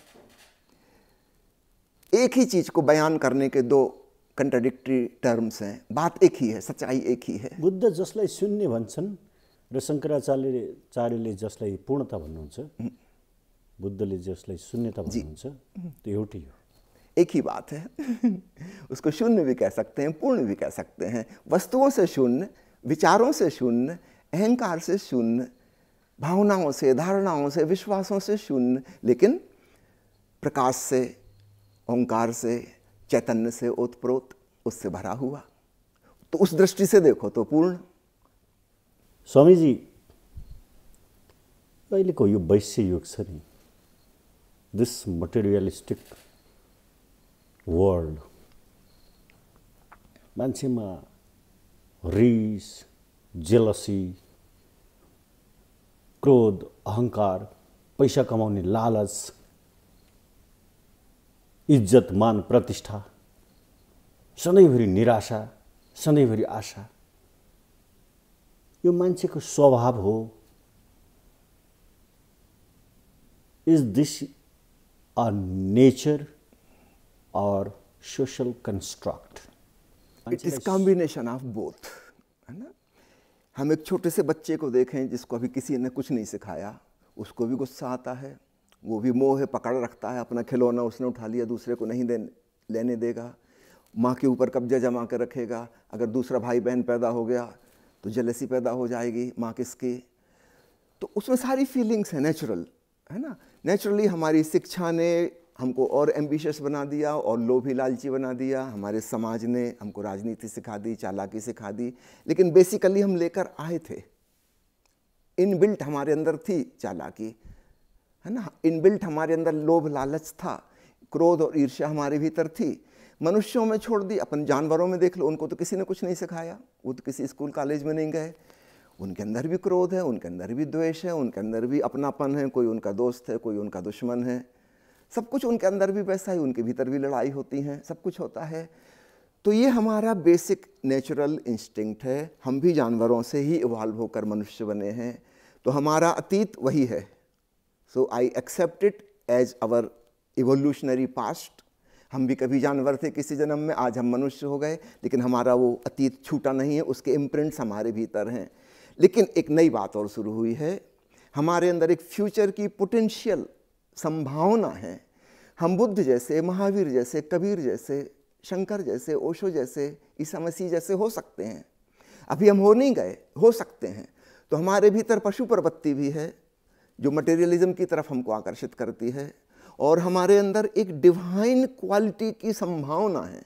एक ही चीज को बयान करने के दो कंट्राडिक्टरी टर्म्स हैं, बात एक ही है, सच्चाई एक ही है। बुद्ध जसलाई शून्य भन्छन् र शङ्कराचार्यले जसलाई पूर्णता भन्नुहुन्छ, बुद्धले जसलाई शून्यता भन्नुहुन्छ, त्यो एउटै हो, एक ही बात है। उसको शून्य भी कह सकते हैं, पूर्ण भी कह सकते हैं। वस्तुओं से शून्य, विचारों से शून्य, अहंकार से शून्य, भावनाओं से, धारणाओं से, विश्वासों से शून्य, लेकिन प्रकाश से, ओंकार से, चैतन्य से ओतप्रोत, उससे भरा हुआ। तो उस दृष्टि से देखो तो पूर्ण। स्वामीजी, अहिलेको यो वैश्य युग छ नि, दिस मटेरियलिस्टिक वर्ल्ड, मान्छेमा रिस, जेलसी, क्रोध, अहंकार, पैसा कमाउने लालच, इज्जत, मान, प्रतिष्ठा, सधैँभरि निराशा, सधैँभरि आशा, यो मान्छेको स्वभाव हो। इज दिस अ नेचर और social construct? It is combination of both, है ना। हम एक छोटे से बच्चे को देखें जिसको अभी किसी ने कुछ नहीं सिखाया, उसको भी गुस्सा आता है, वो भी मोह है, पकड़ रखता है, अपना खिलौना उसने उठा लिया, दूसरे को नहीं लेने देगा, माँ के ऊपर कब्जा जमा कर रखेगा। अगर दूसरा भाई बहन पैदा हो गया तो जेलसी पैदा हो जाएगी, माँ किसकी। तो उसमें सारी फीलिंग्स हैं, नेचुरल, है ना। नेचुरली हमारी शिक्षा ने हमको और एम्बिशियस बना दिया और लोभी लालची बना दिया, हमारे समाज ने हमको राजनीति सिखा दी, चालाकी सिखा दी, लेकिन बेसिकली हम लेकर आए थे, इनबिल्ट हमारे अंदर थी चालाकी, है ना। इनबिल्ट हमारे अंदर लोभ लालच था, क्रोध और ईर्ष्या हमारे भीतर थी। मनुष्यों में छोड़ दी, अपन जानवरों में देख लो, उनको तो किसी ने कुछ नहीं सिखाया, वो तो किसी स्कूल कॉलेज में नहीं गए, उनके अंदर भी क्रोध है, उनके अंदर भी द्वेष है, उनके अंदर भी अपनापन है, कोई उनका दोस्त है, कोई उनका दुश्मन है, सब कुछ उनके अंदर भी वैसा ही, उनके भीतर भी लड़ाई होती है, सब कुछ होता है। तो ये हमारा बेसिक नेचुरल इंस्टिंक्ट है, हम भी जानवरों से ही इवॉल्व होकर मनुष्य बने हैं, तो हमारा अतीत वही है। So I accept it as our evolutionary past. हम भी कभी जानवर थे किसी जन्म में, आज हम मनुष्य हो गए, लेकिन हमारा वो अतीत छूटा नहीं है, उसके इम्प्रिंट्स हमारे भीतर हैं। लेकिन एक नई बात और शुरू हुई है, हमारे अंदर एक फ्यूचर की पोटेंशियल संभावना है। हम बुद्ध जैसे, महावीर जैसे, कबीर जैसे, शंकर जैसे, ओशो जैसे, ईसा मसीह जैसे हो सकते हैं। अभी हम हो नहीं गए, हो सकते हैं। तो हमारे भीतर पशु प्रवृत्ति भी है जो मटेरियलिज्म की तरफ हमको आकर्षित करती है, और हमारे अंदर एक डिवाइन क्वालिटी की संभावना है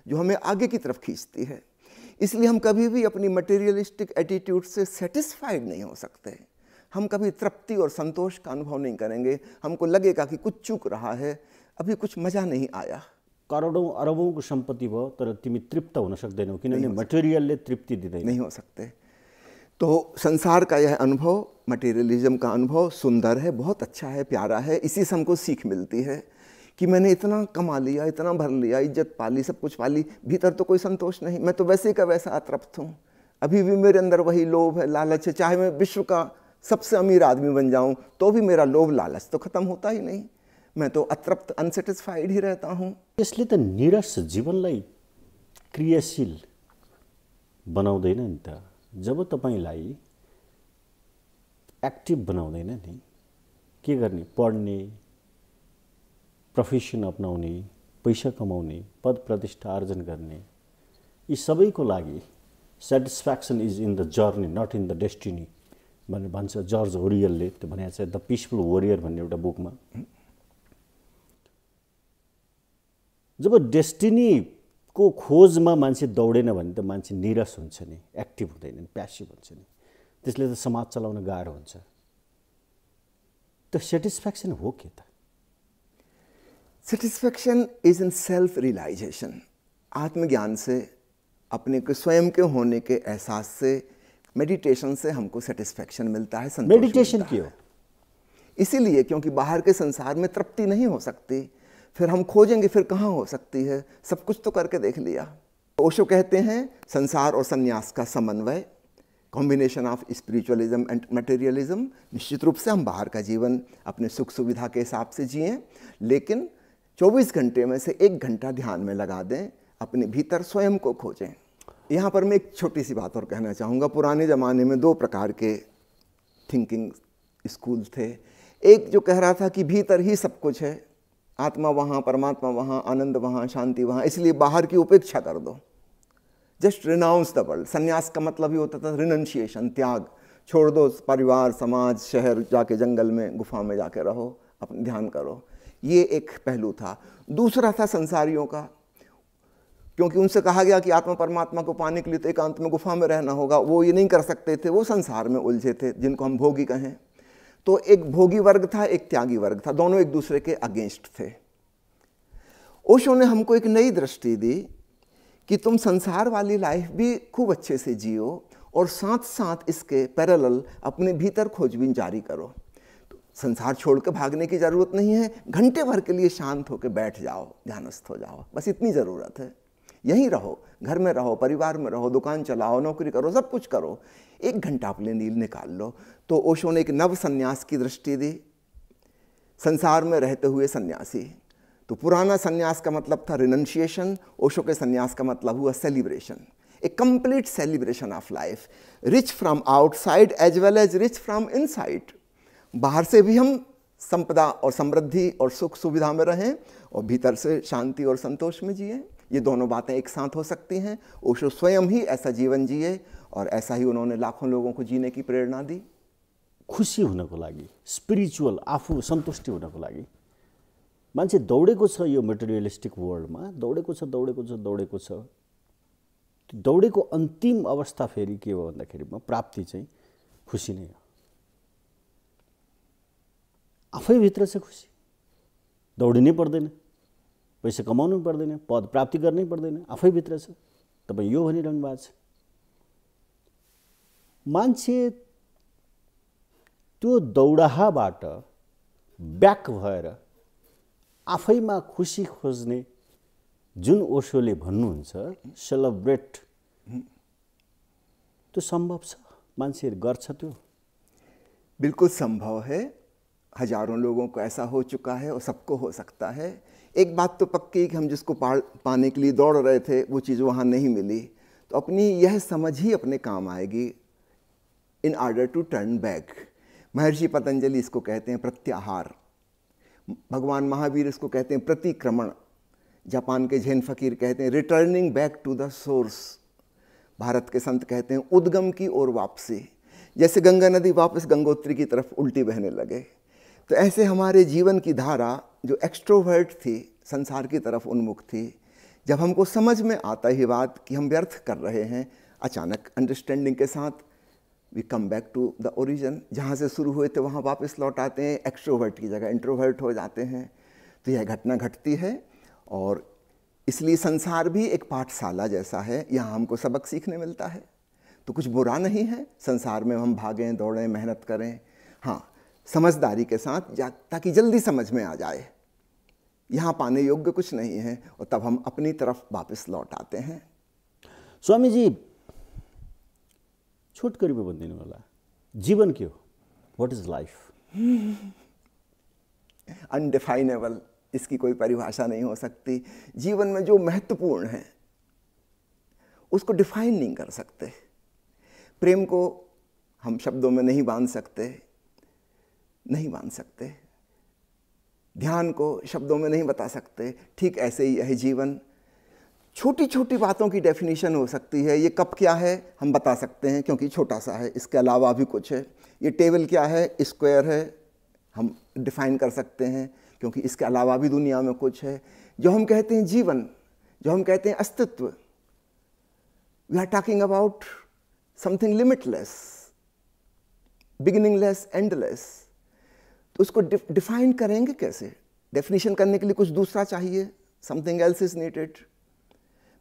जो हमें आगे की तरफ खींचती है। इसलिए हम कभी भी अपनी मटेरियलिस्टिक एटीट्यूड से सेटिस्फाइड नहीं हो सकते। हम कभी तृप्ति और संतोष का अनुभव नहीं करेंगे, हमको लगेगा कि कुछ चूक रहा है, अभी कुछ मजा नहीं आया। करोडौं अरबौंको सम्पत्ति भयो तर तिमी तृप्त हुन सक्दैनौ, किनभने मटेरियलले तृप्ति दिँदैन। नहीं हो सकते। तो संसार का यह अनुभव, मटेरियलिज्म का अनुभव सुंदर है, बहुत अच्छा है, प्यारा है। इसी से हमको सीख मिलती है कि मैंने इतना कमा लिया, इतना भर लिया, इज्जत पाली, सब कुछ पाली, भीतर तो कोई संतोष नहीं, मैं तो वैसे का वैसा अतृप्त हूँ। अभी भी मेरे अंदर वही लोभ है, लालच है। चाहे मैं विश्व का सबसे अमीर आदमी बन जाऊं तो भी मेरा लोभ लालच तो खत्म होता ही नहीं, मैं तो अतृप्त, अनसेटिस्फाइड ही रहता हूँ। यसले त निरस जीवनलाई क्रियाशील बनाउँदैन नि त। जब तपाईलाई एक्टिभ बनाउँदैन नि, के गर्ने? पढ्ने, प्रोफेसन अपनाउने, पैसा कमाउने, पद प्रतिष्ठा आर्जन गर्ने, यी सबैको लागि satisfaction is in the journey not in the destiny भनेर भन्छ जर्ज ओरियलले। त्यो भनेको छ द पिसफुल वरियर भन्ने एउटा बुकमा। जब डेस्टिनीको खोजमा मान्छे दौडेन भने त मान्छे निराश हुन्छ नि, एक्टिभ हुँदैन नि, प्यासिभ हुन्छ नि, त्यसले त समाज चलाउन गाह्रो हुन्छ। त सेटिस्फ्याक्सन हो के त? Satisfaction is in self realization. आत्मज्ञान से, अपने के स्वयं के होने के एहसास से, मेडिटेशन से हमको सेटिस्फैक्शन मिलता है, संतोष मेडिटेशन मिलता है। क्यों? इसीलिए क्योंकि बाहर के संसार में तृप्ति नहीं हो सकती, फिर हम खोजेंगे, फिर कहाँ हो सकती है? सब कुछ तो करके देख लिया। ओशो कहते हैं संसार और संन्यास का समन्वय, combination of spiritualism and materialism. निश्चित रूप से हम बाहर का जीवन अपने सुख सुविधा के हिसाब से जिएं, लेकिन 24 घंटे में से 1 घंटा ध्यान में लगा दें, अपने भीतर स्वयं को खोजें। यहाँ पर मैं एक छोटी सी बात और कहना चाहूँगा। पुराने ज़माने में 2 प्रकार के थिंकिंग स्कूल थे। एक जो कह रहा था कि भीतर ही सब कुछ है, आत्मा वहाँ, परमात्मा वहाँ, आनंद वहाँ, शांति वहाँ, इसलिए बाहर की उपेक्षा कर दो, जस्ट रिनाउंस द वर्ल्ड। संन्यास का मतलब ही होता था रिनंशिएशन, त्याग, छोड़ दो परिवार, समाज, शहर, जाके जंगल में, गुफा में जाके रहो, अपने ध्यान करो। ये एक पहलू था। दूसरा था संसारियों का, क्योंकि उनसे कहा गया कि आत्मा परमात्मा को पाने के लिए तो एकांत में गुफा में रहना होगा। वो ये नहीं कर सकते थे, वो संसार में उलझे थे, जिनको हम भोगी कहें। तो एक भोगी वर्ग था, एक त्यागी वर्ग था, दोनों एक दूसरे के अगेंस्ट थे। ओशो ने हमको एक नई दृष्टि दी कि तुम संसार वाली लाइफ भी खूब अच्छे से जियो और साथ साथ इसके पैरेलल अपने भीतर खोजबीन जारी करो। तो संसार छोड़ के भागने की ज़रूरत नहीं है, घंटे भर के लिए शांत होकर बैठ जाओ, ध्यानस्थ हो जाओ, बस इतनी ज़रूरत है। यहीं रहो, घर में रहो, परिवार में रहो, दुकान चलाओ, नौकरी करो, सब कुछ करो, 1 घंटा अपने लिए निकाल लो। तो ओशो ने एक नव संन्यास की दृष्टि दी, संसार में रहते हुए सन्यासी। तो पुराना सन्यास का मतलब था रिनंशिएशन, ओशो के सन्यास का मतलब हुआ celebration, a complete celebration of life, rich from outside as well as rich from inside. बाहर से भी हम संपदा और समृद्धि और सुख सुविधा में रहें और भीतर से शांति और संतोष में जिए। ये दोनों बातें एक साथ हो सकती हैं। ओशो स्वयं ही ऐसा जीवन जिए और ऐसा ही उन्होंने लाखों लोगों को जीने की प्रेरणा दी। खुसी हुनको लागि, स्पिरिचुअल आफू सन्तुष्टि हुनको लागि मान्छे दौडेको छ यो मेटेरियलिस्टिक वर्ल्डमा, दौडेको छ दौडेको छ दौडेको छ। त्यो दौडेको अन्तिम अवस्था फेरि के हो भन्दाखेरिमा प्राप्ति चाहिँ खुसी नै हो। आफैभित्र छ खुसी, दौडिनै पर्दैन, पैसा कमाउनु पर्दैन, पद प्राप्ति गर्नै पर्दैन, आफैभित्र छ। तपाईँ यो भनिरहनु भएको छ। मान्छे त्यो दौडाहाबाट ब्याक भएर आफैमा खुसी खोज्ने जुन ओशोले भन्नुहुन्छ सेलिब्रेट, त्यो सम्भव छ? मान्छे गर्छ त्यो? बिल्कुल संभव है। हजारों लोगों को ऐसा हो चुका है और सबको हो सकता है। एक बात तो पक्की है कि हम जिसको पाने के लिए दौड़ रहे थे वो चीज़ वहाँ नहीं मिली, तो अपनी यह समझ ही अपने काम आएगी in order to turn back. Maharshi Patanjali इसको कहते हैं प्रत्याहार, भगवान महावीर इसको कहते हैं प्रतिक्रमण, जापान के जैन फकीर कहते हैं returning back to the source, Bharat के संत कहते हैं उद्गम की ओर वापसी। जैसे गंगा नदी वापस गंगोत्री की तरफ उल्टी बहने लगे, तो ऐसे हमारे जीवन की धारा जो एक्सट्रोवर्ट थी, संसार की तरफ उन्मुख थी, जब हमको समझ में आता ही बात कि हम व्यर्थ कर रहे हैं, अचानक अंडरस्टैंडिंग के साथ we come back to the origin, जहाँ से शुरू हुए थे वहाँ वापस लौट आते हैं, एक्सट्रोवर्ट की जगह इंट्रोवर्ट हो जाते हैं। तो यह घटना घटती है और इसलिए संसार भी एक पाठशाला जैसा है, यहाँ हमको सबक सीखने मिलता है। तो कुछ बुरा नहीं है संसार में हम भागें, दौड़ें, मेहनत करें, हाँ समझदारी के साथ, ताकि जल्दी समझ में आ जाए यहाँ पाने योग्य कुछ नहीं है, और तब हम अपनी तरफ वापस लौट आते हैं। स्वामी जी छोटकरी में बंदिनु होला, जीवन के हो? What is life? अनडिफाइनेबल, इसकी कोई परिभाषा नहीं हो सकती। जीवन में जो महत्वपूर्ण है उसको डिफाइन नहीं कर सकते। प्रेम को हम शब्दों में नहीं बांध सकते, नहीं बांध सकते। ध्यान को शब्दों में नहीं बता सकते। ठीक ऐसे ही यह जीवन, छोटी छोटी बातों की डेफिनेशन हो सकती है। ये कप क्या है हम बता सकते हैं क्योंकि छोटा सा है, इसके अलावा भी कुछ है। ये टेबल क्या है, स्क्वायर है, हम डिफाइन कर सकते हैं क्योंकि इसके अलावा भी दुनिया में कुछ है। जो हम कहते हैं जीवन, जो हम कहते हैं अस्तित्व, we are talking about something limitless, beginningless, endless. तो उसको डिफाइन करेंगे कैसे? डेफिनेशन करने के लिए कुछ दूसरा चाहिए, समथिंग एल्स इज नीडेड।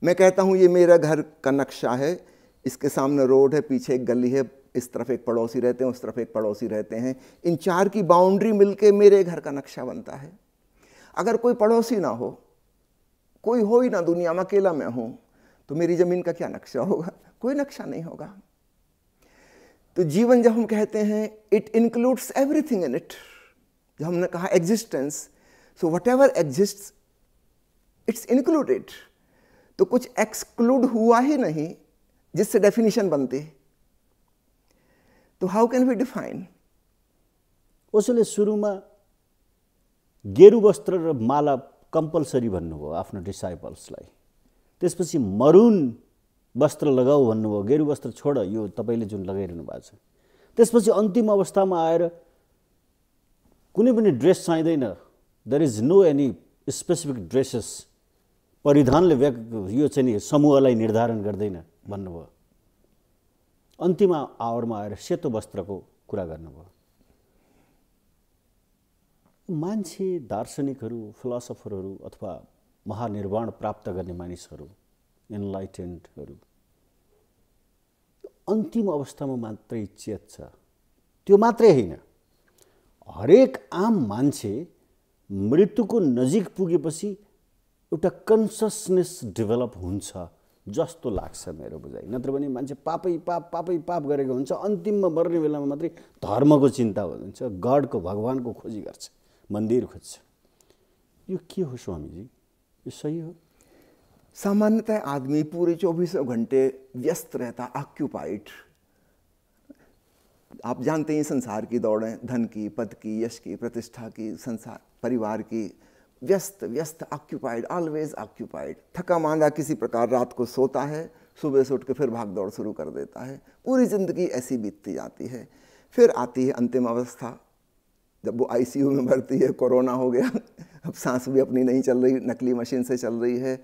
मैं कहता हूँ ये मेरा घर का नक्शा है, इसके सामने रोड है, पीछे एक गली है, इस तरफ एक पड़ोसी रहते हैं, उस तरफ एक पड़ोसी रहते हैं। इन चार की बाउंड्री मिलके मेरे घर का नक्शा बनता है। अगर कोई पड़ोसी ना हो, कोई हो ही ना दुनिया में, अकेला मैं हूँ, तो मेरी ज़मीन का क्या नक्शा होगा? कोई नक्शा नहीं होगा। तो जीवन जब हम कहते हैं it includes everything in it, जब हमने कहा existence, so what ever exists it's included. तो कुछ एक्सक्लूड हुआ ही नहीं जिससे डेफिनेशन बनती। तो हाउ कैन वी डिफाइन? उसले सुरुमा गेरु वस्त्र र माला कम्पलसरी भन्नुभयो आफ्नो डिसाइपल्सलाई। त्यसपछि मरुन वस्त्र लगाऊ भन्नुभयो, गेरु वस्त्र छोड, यो तपाईँले जुन लगाइरहनु भएको छ। त्यसपछि अन्तिम अवस्थामा आएर कुनै पनि ड्रेस चाहिँदैन, there is no any specific dresses, परिधानले यो चाहिँ नि समूहलाई निर्धारण गर्दैन भन्नुभयो। अन्तिम आवरमा आएर सेतो वस्त्रको कुरा गर्नुभयो। मान्छे, दार्शनिकहरू, फिलोसफरहरू अथवा महानिर्वाण प्राप्त गर्ने मानिसहरू, इनलाइटेन्डहरू अन्तिम अवस्थामा मात्रै चेत छ। त्यो मात्रै होइन, हरेक आम मान्छे मृत्युको नजिक पुगेपछि एउटा कन्सियसनेस डेभलप हुन्छ जस्तो लाग्छ मेरो बुझाइ। नत्र भने मान्छे पापै पाप गरेको हुन्छ, अन्तिममा मर्ने बेलामा मात्रै धर्मको चिन्ता हुन्छ, गडको, भगवानको खोजी गर्छ, मन्दिर खोज्छ। यो के हो स्वामीजी, यो सही हो? सामान्यतः आदमी पूरे 24 घंटे व्यस्त रहता, ऑक्यूपाइड। आप जानते हैं संसार की दौड़ें, धन की, पद की, यश की, प्रतिष्ठा की, संसार, परिवार की, व्यस्त व्यस्त, ऑक्यूपाइड, ऑलवेज ऑक्यूपाइड। थका मांदा किसी प्रकार रात को सोता है, सुबह से उठ के फिर भाग दौड़ शुरू कर देता है। पूरी जिंदगी ऐसी बीतती जाती है। फिर आती है अंतिम अवस्था, जब वो आईसीयू में भर्ती है, कोरोना हो गया, अब सांस भी अपनी नहीं चल रही, नकली मशीन से चल रही है,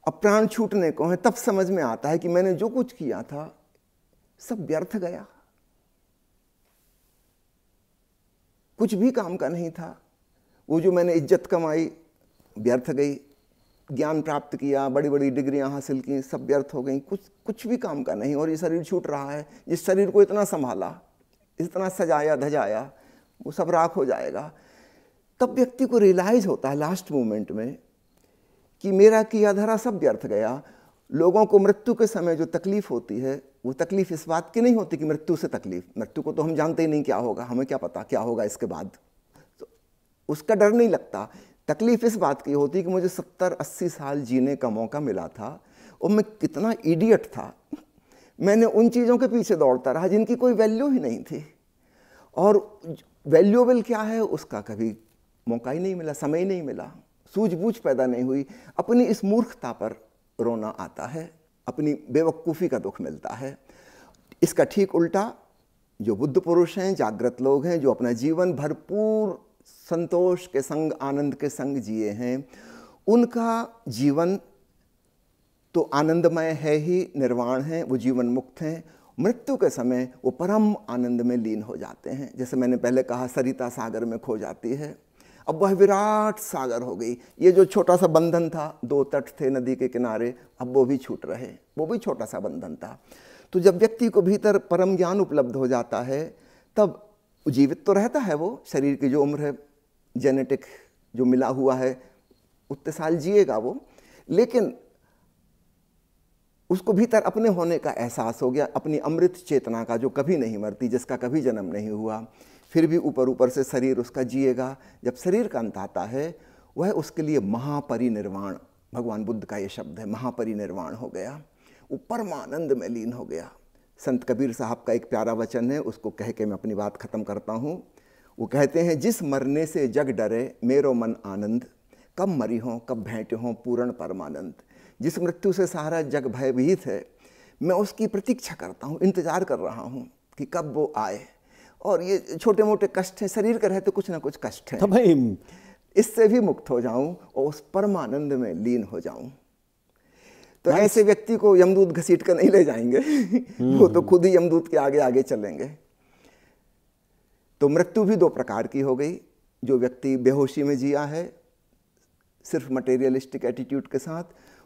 अब प्राण छूटने को है। तब समझ में आता है कि मैंने जो कुछ किया था सब व्यर्थ गया, कुछ भी काम का नहीं था। वो जो मैंने इज्जत कमाई व्यर्थ गई, ज्ञान प्राप्त किया, बड़ी बड़ी डिग्रियां हासिल की, सब व्यर्थ हो गई, कुछ भी काम का नहीं। और ये शरीर छूट रहा है, जिस शरीर को इतना संभाला, इतना सजाया धजाया, वो सब राख हो जाएगा। तब व्यक्ति को रियलाइज होता है लास्ट मोमेंट में कि मेरा किया धरा सब व्यर्थ गया। लोगों को मृत्यु के समय जो तकलीफ होती है, वो तकलीफ इस बात की नहीं होती कि मृत्यु से तकलीफ, मृत्यु को तो हम जानते ही नहीं क्या होगा, हमें क्या पता क्या होगा इसके बाद, तो उसका डर नहीं लगता। तकलीफ इस बात की होती कि मुझे 70-80 साल जीने का मौका मिला था और मैं कितना इडियट था, मैंने उन चीज़ों के पीछे दौड़ता रहा जिनकी कोई वैल्यू ही नहीं थी। और वैल्यूएबल क्या है उसका कभी मौका ही नहीं मिला, समय ही नहीं मिला, सूझबूझ पैदा नहीं हुई। अपनी इस मूर्खता पर रोना आता है, अपनी बेवकूफ़ी का दुख मिलता है। इसका ठीक उल्टा जो बुद्ध पुरुष हैं, जागृत लोग हैं, जो अपना जीवन भरपूर संतोष के संग, आनंद के संग जिए हैं, उनका जीवन तो आनंदमय है ही, निर्वाण है, वो जीवन मुक्त हैं। मृत्यु के समय वो परम आनंद में लीन हो जाते हैं। जैसे मैंने पहले कहा, सरिता सागर में खो जाती है, अब वह विराट सागर हो गई। ये जो छोटा सा बंधन था, 2 तट थे नदी के किनारे, अब वो भी छूट रहे, वो भी छोटा सा बंधन था। तो जब व्यक्ति को भीतर परम ज्ञान उपलब्ध हो जाता है, तब जीवित तो रहता है वो, शरीर की जो उम्र है, जेनेटिक जो मिला हुआ है, उतने साल जिएगा वो, लेकिन उसको भीतर अपने होने का एहसास हो गया, अपनी अमृत चेतना का जो कभी नहीं मरती, जिसका कभी जन्म नहीं हुआ। फिर भी ऊपर ऊपर से शरीर उसका जिएगा। जब शरीर का अंत आता है, वह उसके लिए महापरिनिर्वाण, भगवान बुद्ध का ये शब्द है, महापरिनिर्वाण हो गया, वो परमानंद में लीन हो गया। संत कबीर साहब का एक प्यारा वचन है, उसको कह के मैं अपनी बात खत्म करता हूँ। वो कहते हैं, जिस मरने से जग डरे मेरो मन आनंद, कब मरी हों कब भेंट हों पूर्ण परमानंद। जिस मृत्यु से सारा जग भयभीत है, मैं उसकी प्रतीक्षा करता हूँ, इंतजार कर रहा हूँ कि कब वो आए। और ये छोटे मोटे कष्ट हैं, शरीर के रहते कुछ ना कुछ कष्ट हैं, इससे भी मुक्त हो जाऊं और उस परमानंद में लीन हो जाऊं। तो ऐसे व्यक्ति को यमदूत घसीट कर नहीं ले जाएंगे, वो तो खुद ही यमदूत के आगे आगे चलेंगे। तो मृत्यु भी 2 प्रकार की हो गई। जो व्यक्ति बेहोशी में जिया है, सिर्फ मटेरियलिस्टिक एटीट्यूड के साथ,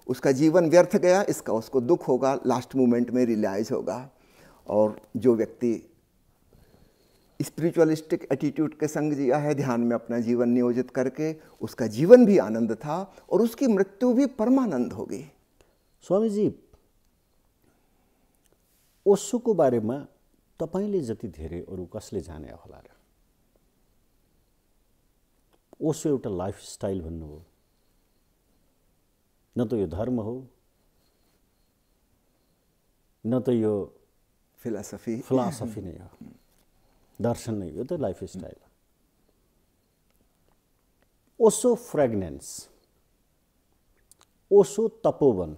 उसका जीवन व्यर्थ गया, इसका उसको दुख होगा, लास्ट मोमेंट में रियलाइज होगा। और जो व्यक्ति स्पिरिचुअलिस्टिक एटीट्यूड के संग जिया है, ध्यान में अपना जीवन नियोजित करके, उसका जीवन भी आनंद था और उसकी मृत्यु भी परमानंद होगी। स्वामी जी, ओशोको बारेमा तपाईले जति धेरै अरु कसले जाने होला र? ओशो एउटा लाइफस्टाइल भन्नुभयो, न त यो धर्म हो, न त यो फिलोसफी नै हो, दर्शन नै हो, त लाइफस्टाइल हो। ओशो फ्रेग्नेन्स, ओशो तपोवन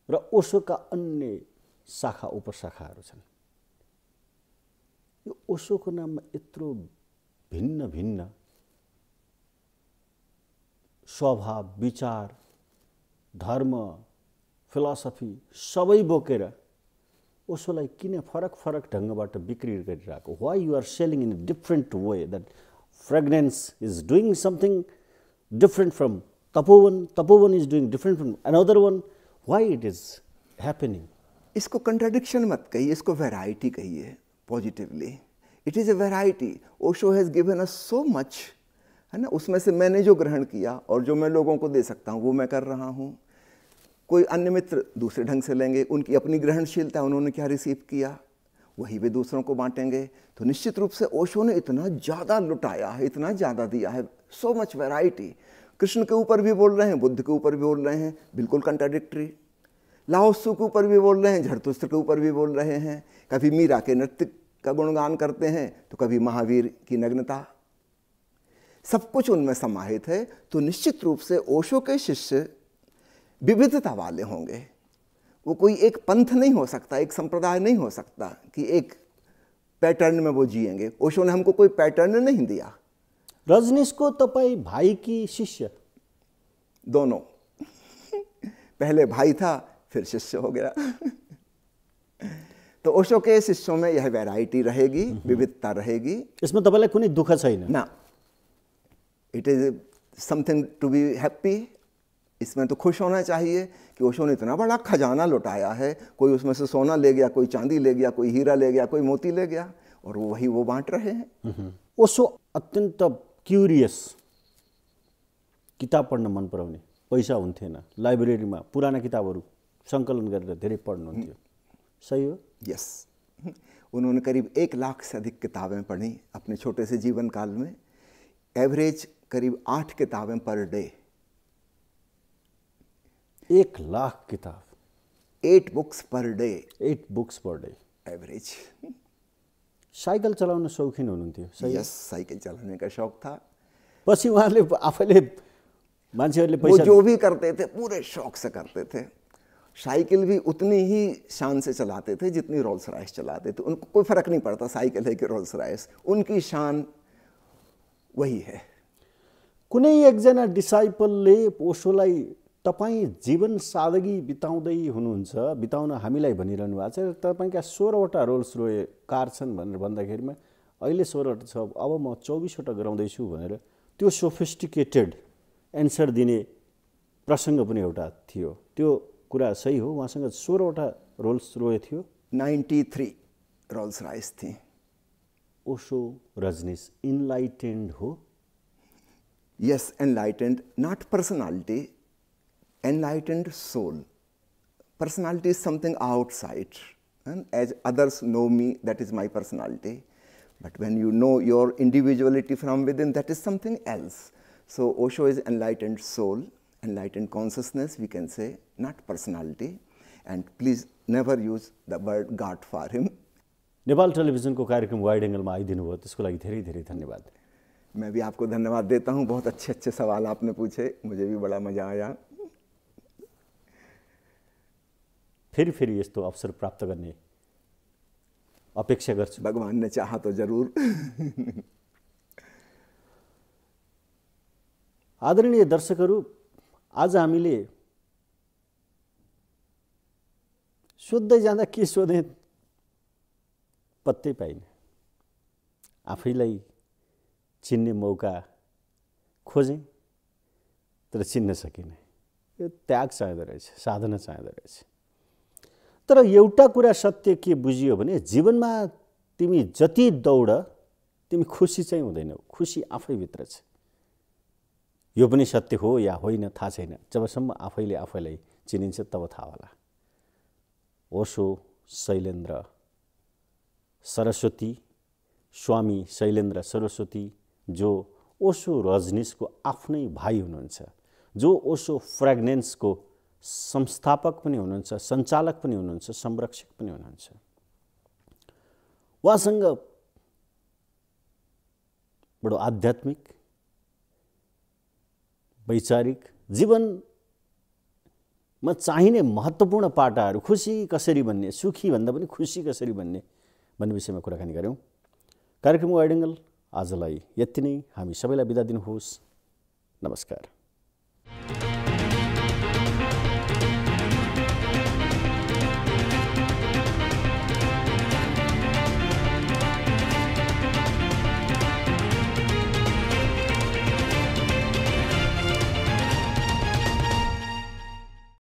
र ओशोका अन्य शाखा उपशाखाहरू छन्। यो ओशोको नाममा यत्रो भिन्न भिन्न स्वभाव, विचार, धर्म, फिलोसफी सबै बोकेर ओशोलाई किन फरक फरक ढङ्गबाट बिक्री गरिरहेको? Why you are selling in a different way? That fragrance is doing something different from Tapovan, Tapovan is doing different from another one, why it is happening? इसको कंट्राडिक्शन मत कहिए, इसको वैरायटी कहिए positively. It is a variety. Osho has given us so much, है ना। उसमें से मैंने जो ग्रहण किया और जो मैं लोगों को दे सकता हूँ वो मैं कर रहा हूँ। कोई अन्य मित्र दूसरे ढंग से लेंगे, उनकी अपनी ग्रहणशीलता, उन्होंने क्या रिसीव किया वही वे दूसरों को बांटेंगे। तो निश्चित रूप से ओशो ने इतना ज़्यादा लुटाया है, इतना ज़्यादा दिया है, सो मच वैरायटी। कृष्ण के ऊपर भी बोल रहे हैं, बुद्ध के ऊपर भी बोल रहे हैं, बिल्कुल कंट्राडिक्टरी। लाओत्सु के ऊपर भी बोल रहे हैं, झरतुस्त्र के ऊपर भी बोल रहे हैं। कभी मीरा के नृत्य का गुणगान करते हैं तो कभी महावीर की नग्नता, सब कुछ उनमें समाहित है। तो निश्चित रूप से ओशो के शिष्य विविधता वाले होंगे। वो कोई एक पंथ नहीं हो सकता, एक संप्रदाय नहीं हो सकता कि एक पैटर्न में वो जिएंगे। ओशो ने हमको कोई पैटर्न नहीं दिया। रजनीश को तपाईं भाई की शिष्य? दोनों। पहले भाई था, फिर शिष्य हो गया। तो ओशो के शिष्यों में यह वैरायटी रहेगी, विविधता रहेगी। इसमें तपाईलाई कुनै दुःख छैन ना। It is something to be happy. इसमें तो खुश होना चाहिए कि ओशो ने इतना बड़ा खजाना लुटाया है। कोई उसमें से सोना ले गया, कोई चांदी ले गया, कोई हीरा ले गया, कोई मोती ले गया, और वही वो बांट रहे हैं। ओशो अत्यन्त क्युरियस, किताब पढ्न मन पराउने, पैसा हुन्थेन, लाइब्रेरीमा पुराना किताबहरू सङ्कलन गरेर धेरै पढ्नुहुन्थ्यो, सही हो? यस। उन्होंने करीब 1 लाख से अधिक किताबें पढ़ी अपने छोटे से जीवन काल में। एवरेज करीब 8 किताबें पर डे। 1 लाख किताब, 8 books per day. 8 books per day average. Cycle चलाउन शौखिन हुनुहुन्थ्यो, सही? यस, साइकिल चलाने का शौक था। पछि उहाँले आफैले, मान्छेहरूले वो जो भी करते थे पूरे शौक से करते थे। साइकिल भी उतनी ही शान से चलाते थे जितनी रोल्स रॉयस चलाते थे। उनको कोई फर्क नहीं पड़ता साइकिल है कि रोल्स रॉयस, उनकी शान वही है। कुनै एकजना डिसाइपलले ओशोलाई तपाईँ जीवन सादगी बिताउँदै हुनुहुन्छ, बिताउन हामीलाई भनिरहनु भएको छ, तपाईँका 16वटा रोल्स रोय कार छन् भनेर भन्दाखेरिमा अहिले 16वटा छ, अब म 24वटा गराउँदैछु भनेर त्यो सोफिस्टिकेटेड एन्सर दिने प्रसङ्ग पनि एउटा थियो। त्यो कुरा सही हो? उहाँसँग 16वटा रोल्स रोय थियो। 93 रोल्स रॉयस थी। ओशो रजनीश इनलाइटेन्ड हो? Yes, enlightened, not personality, enlightened soul. Personality is something outside, and as others know me, that is my personality. But when you know your individuality from within, that is something else. So Osho is enlightened soul, enlightened consciousness, we can say, not personality. And please never use the word God for him. Nepal टेलिभिजनको कार्यक्रम wide एंगलमा आइदिनु भयो, त्यसको लागि धेरै धेरै धन्यवाद। मैं भी आपको धन्यवाद देता हूँ। बहुत अच्छे अच्छे सवाल आपने पूछे, मुझे भी बड़ा मजा आया। फेरि यस्तो अवसर प्राप्त गर्ने अपेक्षा गर्छु। भगवान ने चाहा तो जरूर। आदरणीय दर्शकहरू, आज हामीले सोध्दै जाँदा के सोधेँ पत्तै पाइने, आफैलाई चिन्ने मौका खोजेँ तर चिन्न सकिनँ। यो त्याग चाहिँदो रहेछ, साधना चाहिँदो रहेछ। तर एउटा कुरा सत्य के बुझियो भने जीवनमा तिमी जति दौड तिमी खुसी चाहिँ हुँदैनौ, खुसी आफैभित्र छ। यो पनि सत्य हो या होइन थाहा छैन, जबसम्म आफैले आफैलाई चिनिन्छ तब थाहा होला। ओशो शैलेन्द्र सरस्वती, स्वामी शैलेन्द्र सरस्वती, जो ओशो रजनीशको आफ्नै भाइ हुनुहुन्छ, जो ओशो फ्रेग्नेन्सको संस्थापक पनि हुनुहुन्छ, सञ्चालक पनि हुनुहुन्छ, संरक्षक पनि हुनुहुन्छ। उहाँसँग बडो आध्यात्मिक, वैचारिक, जीवनमा चाहिने महत्त्वपूर्ण पाटाहरू, खुसी कसरी बन्ने, सुखी भन्दा पनि खुसी कसरी बन्ने भन्ने विषयमा कुराकानी गऱ्यौँ। कार्यक्रम वाइड एङ्गल आजलाई यति नै। हामी सबैलाई बिदा दिनुहोस्। नमस्कार।